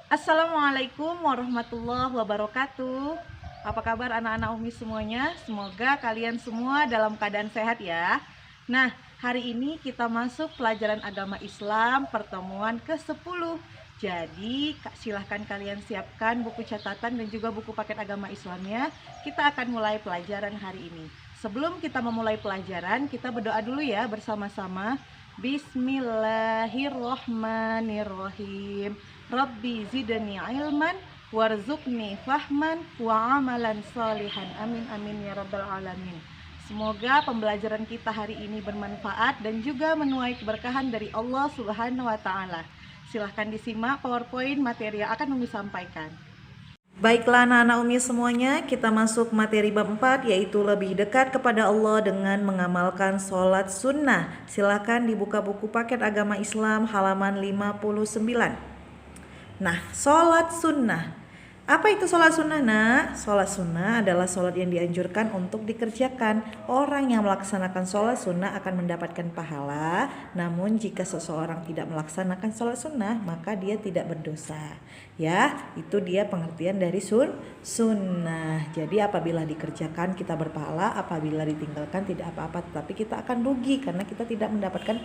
Assalamualaikum warahmatullahi wabarakatuh. Apa kabar anak-anak Umi semuanya? Semoga kalian semua dalam keadaan sehat ya. Nah, hari ini kita masuk pelajaran agama Islam pertemuan ke-10. Jadi, silahkan kalian siapkan buku catatan dan juga buku paket agama Islamnya. Kita akan mulai pelajaran hari ini. Sebelum kita memulai pelajaran, kita berdoa dulu ya bersama-sama. Bismillahirrohmanirrohim. Rabbi zidni ilman warzuqni fahman wa amalan salihan. Amin amin ya rabbal alamin. Semoga pembelajaran kita hari ini bermanfaat dan juga menuai keberkahan dari Allah Subhanahu wa taala. Silahkan disimak PowerPoint materi yang akan Umi sampaikan. Baiklah anak-anak Umi semuanya, kita masuk materi bab 4 yaitu lebih dekat kepada Allah dengan mengamalkan sholat sunnah. Silakan dibuka buku paket agama Islam halaman 59. Nah, sholat sunnah. Apa itu sholat sunnah, nak? Sholat sunnah adalah sholat yang dianjurkan untuk dikerjakan. Orang yang melaksanakan sholat sunnah akan mendapatkan pahala. Namun jika seseorang tidak melaksanakan sholat sunnah, maka dia tidak berdosa. Ya, itu dia pengertian dari sunnah. Jadi apabila dikerjakan kita berpahala, apabila ditinggalkan tidak apa-apa, tetapi kita akan rugi karena kita tidak mendapatkan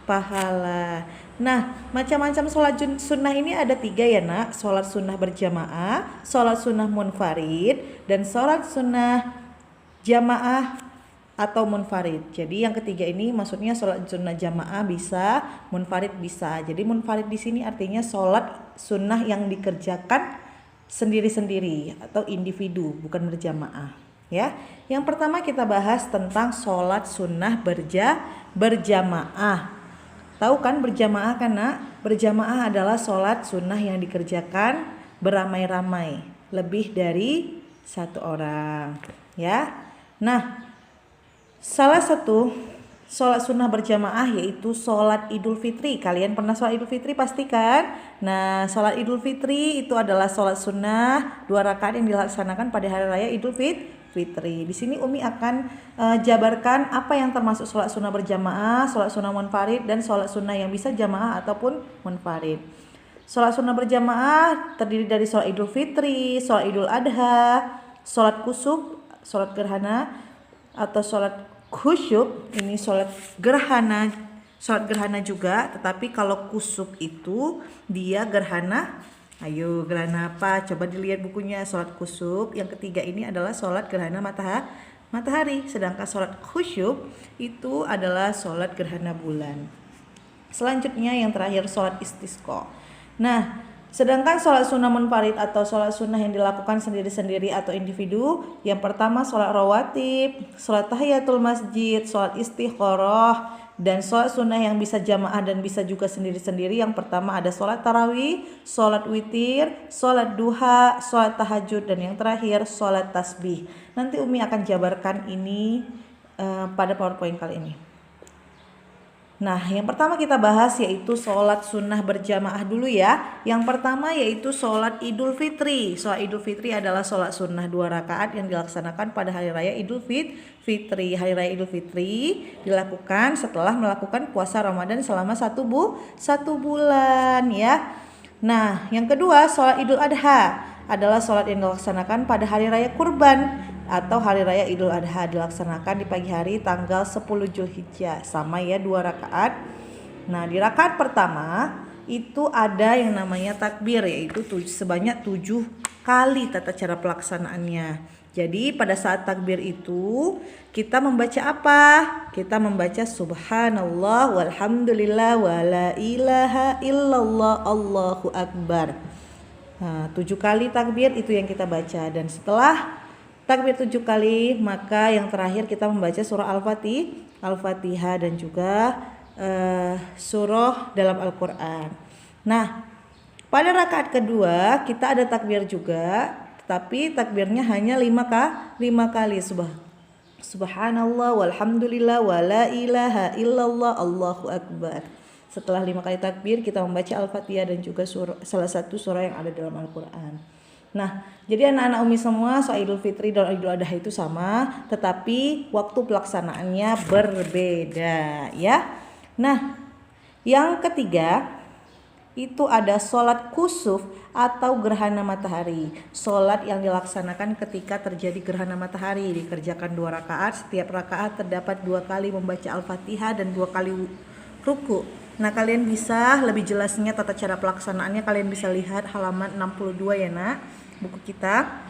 pahala. Nah, macam-macam sholat sunnah ini ada 3 ya nak. Sholat sunnah berjamaah, sholat sunnah munfarid, dan sholat sunnah jamaah atau munfarid. Jadi yang ketiga ini maksudnya sholat sunnah jamaah bisa, munfarid bisa. Jadi munfarid di sini artinya sholat sunnah yang dikerjakan sendiri-sendiri atau individu, bukan berjamaah. Ya, yang pertama kita bahas tentang sholat sunnah berjamaah. Tahu kan berjamaah kan nak? Berjamaah adalah sholat sunnah yang dikerjakan beramai-ramai, lebih dari 1 orang. Ya, nah salah satu sholat sunnah berjamaah yaitu sholat Idul Fitri. Kalian pernah sholat Idul Fitri pasti kan? Nah, sholat Idul Fitri itu adalah sholat sunnah 2 rakaat yang dilaksanakan pada hari raya Idul Fitri. Di sini Umi akan jabarkan apa yang termasuk sholat sunnah berjamaah, sholat sunnah munfarid, dan sholat sunnah yang bisa jamaah ataupun munfarid. Sholat sunnah berjamaah terdiri dari sholat Idul Fitri, sholat Idul Adha, sholat kusuf, sholat gerhana atau sholat khusyuk. Ini sholat gerhana juga, tetapi kalau kusuf itu dia gerhana. Ayo, gerhana apa? Coba dilihat bukunya. Sholat kusuf yang ketiga ini adalah sholat gerhana matahari. Sedangkan sholat khusyuk itu adalah sholat gerhana bulan. Selanjutnya yang terakhir sholat istisqa. Nah, sedangkan sholat sunnah munfarid atau sholat sunnah yang dilakukan sendiri-sendiri atau individu, yang pertama sholat rawatib, sholat tahiyatul masjid, sholat istikharah, dan sholat sunnah yang bisa jamaah dan bisa juga sendiri-sendiri. Yang pertama ada sholat tarawih, sholat witir, sholat duha, sholat tahajud, dan yang terakhir sholat tasbih. Nanti Umi akan jabarkan ini pada PowerPoint kali ini. Nah, yang pertama kita bahas yaitu sholat sunnah berjamaah dulu ya. Yang pertama yaitu sholat Idul Fitri. Sholat Idul Fitri adalah sholat sunnah 2 rakaat yang dilaksanakan pada hari raya Idul Fitri. Hari raya Idul Fitri dilakukan setelah melakukan puasa Ramadan selama 1 bulan ya. Nah, yang kedua sholat Idul Adha adalah sholat yang dilaksanakan pada hari raya kurban atau hari raya Idul Adha, dilaksanakan di pagi hari tanggal 10 Zulhijjah. Sama ya, 2 rakaat. Nah, di rakaat pertama itu ada yang namanya takbir, yaitu sebanyak 7 kali tata cara pelaksanaannya. Jadi pada saat takbir itu kita membaca apa? Kita membaca subhanallah walhamdulillah wala ilaha illallah Allahu akbar. Nah, 7 kali takbir itu yang kita baca, dan setelah takbir 7 kali maka yang terakhir kita membaca surah Al-Fatihah dan juga surah dalam Al-Quran. Nah, pada rakaat kedua kita ada takbir juga, tapi takbirnya hanya 5 kali. Subhanallah walhamdulillah wala ilaha illallah Allahu akbar. Setelah 5 kali takbir kita membaca Al-Fatihah dan juga salah satu surah yang ada dalam Al-Quran. Nah, jadi anak-anak Umi semua sholat Idul Fitri dan Idul Adha itu sama, tetapi waktu pelaksanaannya berbeda ya. Nah, yang ketiga itu ada sholat kusuf atau gerhana matahari. Sholat yang dilaksanakan ketika terjadi gerhana matahari, dikerjakan 2 rakaat. Setiap rakaat terdapat 2 kali membaca Al-Fatihah dan 2 kali ruku. Nah, kalian bisa lebih jelasnya tata cara pelaksanaannya kalian bisa lihat halaman 62 ya nak, buku kita.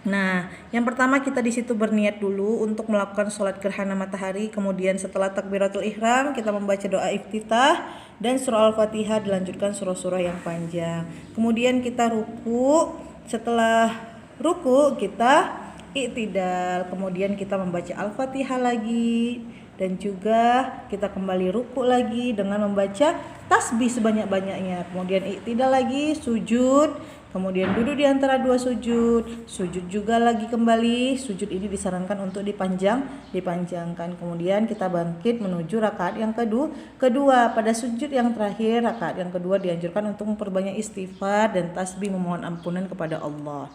Nah, yang pertama kita di situ berniat dulu untuk melakukan sholat gerhana matahari. Kemudian setelah takbiratul ihram kita membaca doa iftitah dan surah Al-Fatihah, dilanjutkan surah-surah yang panjang. Kemudian kita ruku. Setelah ruku kita i'tidal. Kemudian kita membaca Al-Fatihah lagi. Dan juga kita kembali ruku lagi dengan membaca tasbih sebanyak-banyaknya. Kemudian i'tidal lagi, sujud. Kemudian duduk di antara 2 sujud. Sujud juga lagi kembali. Sujud ini disarankan untuk dipanjangkan. Kemudian kita bangkit menuju rakaat yang kedua. Pada sujud yang terakhir, rakaat yang kedua dianjurkan untuk memperbanyak istighfar dan tasbih memohon ampunan kepada Allah.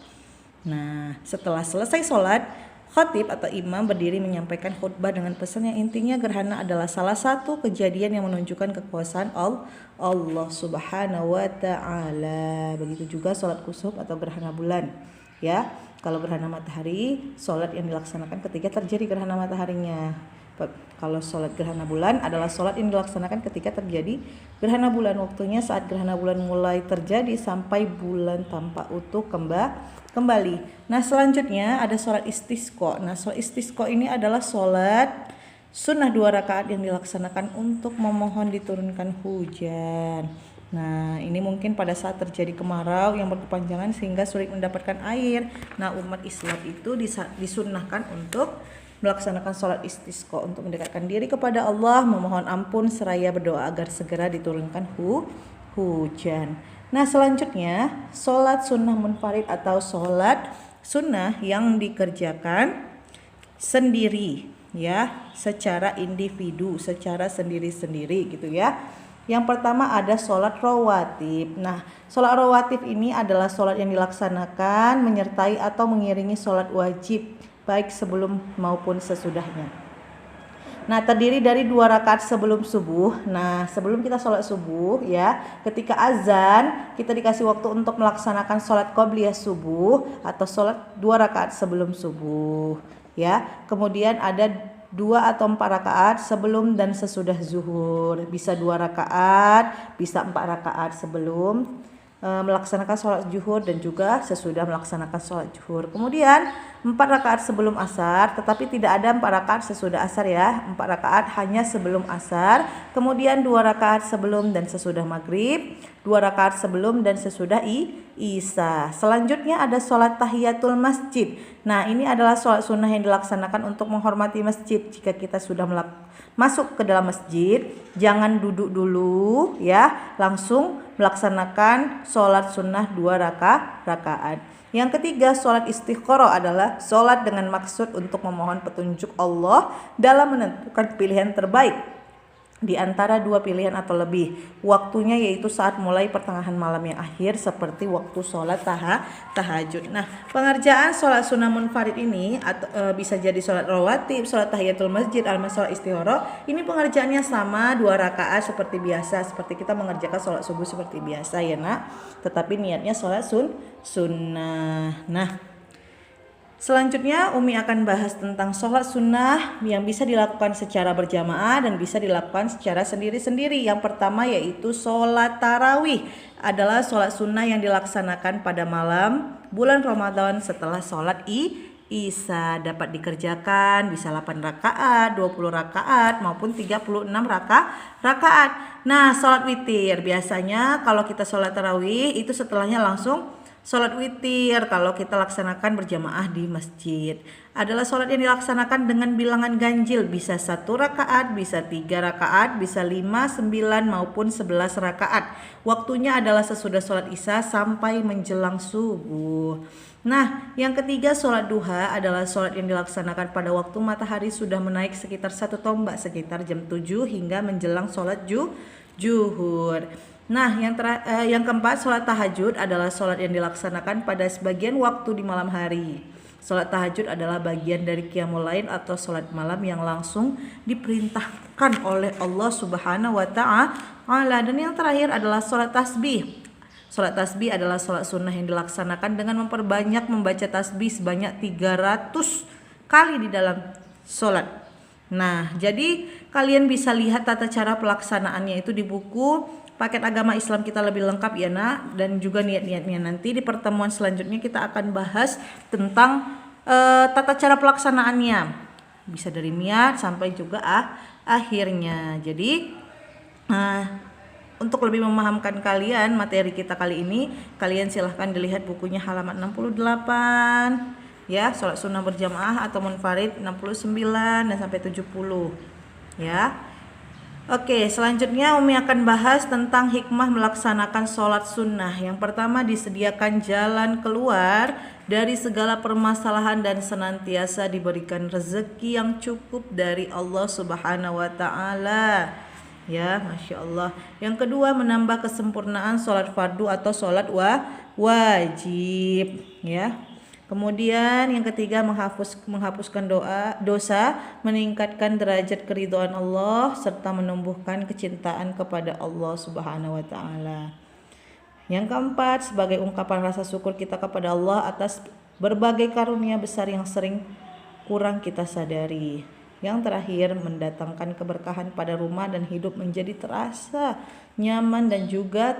Nah, setelah selesai sholat, khatib atau imam berdiri menyampaikan khutbah dengan pesan yang intinya gerhana adalah salah satu kejadian yang menunjukkan kekuasaan Allah Subhanahu wa ta'ala. Begitu juga sholat kusuf atau gerhana bulan. Ya, kalau gerhana matahari, sholat yang dilaksanakan ketika terjadi gerhana mataharinya. Kalau sholat gerhana bulan adalah sholat yang dilaksanakan ketika terjadi gerhana bulan. Waktunya saat gerhana bulan mulai terjadi sampai bulan tampak utuh kembali. Nah, selanjutnya ada sholat istisqa. Nah, sholat istisqa ini adalah sholat sunnah 2 rakaat yang dilaksanakan untuk memohon diturunkan hujan. Nah, ini mungkin pada saat terjadi kemarau yang berkepanjangan sehingga sulit mendapatkan air. Nah, umat Islam itu disunnahkan untuk melaksanakan sholat istisqa untuk mendekatkan diri kepada Allah, memohon ampun seraya berdoa agar segera diturunkan hujan. Nah, selanjutnya sholat sunnah munfarid atau sholat sunnah yang dikerjakan sendiri ya, secara individu, secara sendiri-sendiri gitu ya. Yang pertama ada sholat rawatib. Nah, sholat rawatib ini adalah sholat yang dilaksanakan menyertai atau mengiringi sholat wajib baik sebelum maupun sesudahnya. Nah, terdiri dari 2 rakaat sebelum subuh. Nah, sebelum kita sholat subuh ya, ketika azan kita dikasih waktu untuk melaksanakan sholat qobliyah subuh atau sholat 2 rakaat sebelum subuh ya. Kemudian ada 2 atau 4 rakaat sebelum dan sesudah zuhur. Bisa 2 rakaat, bisa 4 rakaat sebelum melaksanakan sholat zuhur dan juga sesudah melaksanakan sholat zuhur. Kemudian 4 rakaat sebelum asar, tetapi tidak ada 4 rakaat sesudah asar ya. 4 rakaat hanya sebelum asar. Kemudian 2 rakaat sebelum dan sesudah maghrib, 2 rakaat sebelum dan sesudah isya. Selanjutnya ada sholat tahiyatul masjid. Nah, ini adalah sholat sunnah yang dilaksanakan untuk menghormati masjid. Jika kita sudah masuk ke dalam masjid, jangan duduk dulu ya, langsung melaksanakan sholat sunnah 2 rakaat. Yang ketiga, sholat istikharah adalah sholat dengan maksud untuk memohon petunjuk Allah dalam menentukan pilihan terbaik di antara 2 pilihan atau lebih. Waktunya yaitu saat mulai pertengahan malam yang akhir seperti waktu sholat tahajud. Nah, pengerjaan sholat sunnah munfarid ini bisa jadi sholat rawatib, sholat tahiyatul masjid, sholat istikharah. Ini pengerjaannya sama 2 rakaat seperti biasa, seperti kita mengerjakan sholat subuh seperti biasa ya nak. Tetapi niatnya sholat sunnah. Nah, selanjutnya Umi akan bahas tentang sholat sunnah yang bisa dilakukan secara berjamaah dan bisa dilakukan secara sendiri-sendiri. Yang pertama yaitu sholat tarawih, adalah sholat sunnah yang dilaksanakan pada malam bulan Ramadan setelah sholat isya. Dapat dikerjakan bisa 8 rakaat, 20 rakaat maupun 36 rakaat. Nah, sholat witir biasanya kalau kita sholat tarawih itu setelahnya langsung sholat witir kalau kita laksanakan berjamaah di masjid. Adalah sholat yang dilaksanakan dengan bilangan ganjil, bisa 1 rakaat, bisa 3 rakaat, bisa 5, 9 maupun 11 rakaat. Waktunya adalah sesudah sholat isya sampai menjelang subuh. Nah, yang ketiga sholat duha adalah sholat yang dilaksanakan pada waktu matahari sudah menaik sekitar 1 tombak, sekitar jam 7 hingga menjelang sholat zuhur. Nah, yang keempat sholat tahajud adalah sholat yang dilaksanakan pada sebagian waktu di malam hari Sholat tahajud adalah bagian dari qiyamul lail atau sholat malam yang langsung diperintahkan oleh Allah Subhanahu wa Ta'ala. Dan yang terakhir adalah sholat tasbih. Sholat tasbih adalah sholat sunnah yang dilaksanakan dengan memperbanyak membaca tasbih sebanyak 300 kali di dalam sholat. Nah, jadi kalian bisa lihat tata cara pelaksanaannya itu di buku Paket Agama Islam kita lebih lengkap ya nak, dan juga niat-niatnya. Nanti di pertemuan selanjutnya kita akan bahas tentang tata cara pelaksanaannya, bisa dari niat sampai juga akhirnya. Jadi untuk lebih memahamkan kalian materi kita kali ini, kalian silahkan dilihat bukunya halaman 68 ya, sholat sunnah berjamaah atau munfarid 69 dan sampai 70 ya. Oke, selanjutnya Umi akan bahas tentang hikmah melaksanakan sholat sunnah. Yang pertama, disediakan jalan keluar dari segala permasalahan dan senantiasa diberikan rezeki yang cukup dari Allah Subhanahu wa Ta'ala. Ya, Masya Allah. Yang kedua, menambah kesempurnaan sholat fardu atau sholat wajib. Ya. Kemudian yang ketiga, menghapuskan dosa, meningkatkan derajat keridhaan Allah serta menumbuhkan kecintaan kepada Allah Subhanahu wa Ta'ala. Yang keempat, sebagai ungkapan rasa syukur kita kepada Allah atas berbagai karunia besar yang sering kurang kita sadari. Yang terakhir, mendatangkan keberkahan pada rumah dan hidup menjadi terasa nyaman dan juga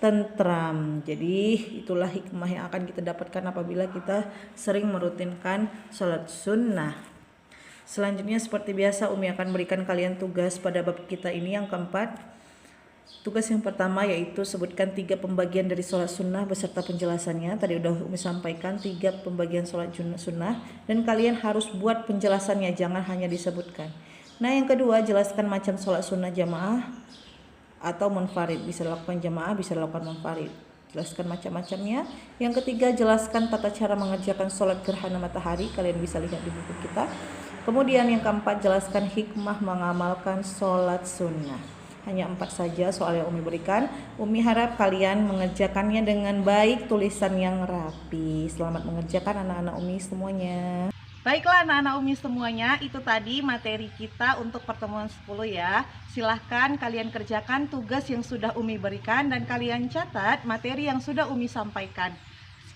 tentram. Jadi itulah hikmah yang akan kita dapatkan apabila kita sering merutinkan sholat sunnah. Selanjutnya seperti biasa Umi akan berikan kalian tugas pada bab kita ini yang keempat. Tugas yang pertama yaitu sebutkan 3 pembagian dari sholat sunnah beserta penjelasannya. Tadi udah Umi sampaikan 3 pembagian sholat sunnah dan kalian harus buat penjelasannya, jangan hanya disebutkan. Nah yang kedua, jelaskan macam sholat sunnah jamaah atau munfarid, bisa dilakukan jamaah, bisa dilakukan munfarid. Jelaskan macam-macamnya. Yang ketiga, jelaskan tata cara mengerjakan sholat gerhana matahari, kalian bisa lihat di buku kita. Kemudian yang keempat, jelaskan hikmah mengamalkan sholat sunnah. Hanya 4 saja soal yang Umi berikan. Umi harap kalian mengerjakannya dengan baik, tulisan yang rapi. Selamat mengerjakan anak-anak Umi semuanya. Baiklah anak-anak Umi semuanya, itu tadi materi kita untuk pertemuan 10 ya. Silahkan kalian kerjakan tugas yang sudah Umi berikan dan kalian catat materi yang sudah Umi sampaikan.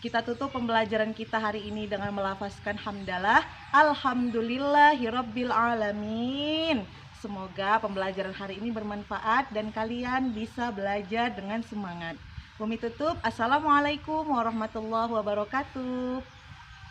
Kita tutup pembelajaran kita hari ini dengan melafazkan hamdalah, alhamdulillahirabbil alamin. Semoga pembelajaran hari ini bermanfaat dan kalian bisa belajar dengan semangat. Umi tutup, assalamualaikum warahmatullahi wabarakatuh.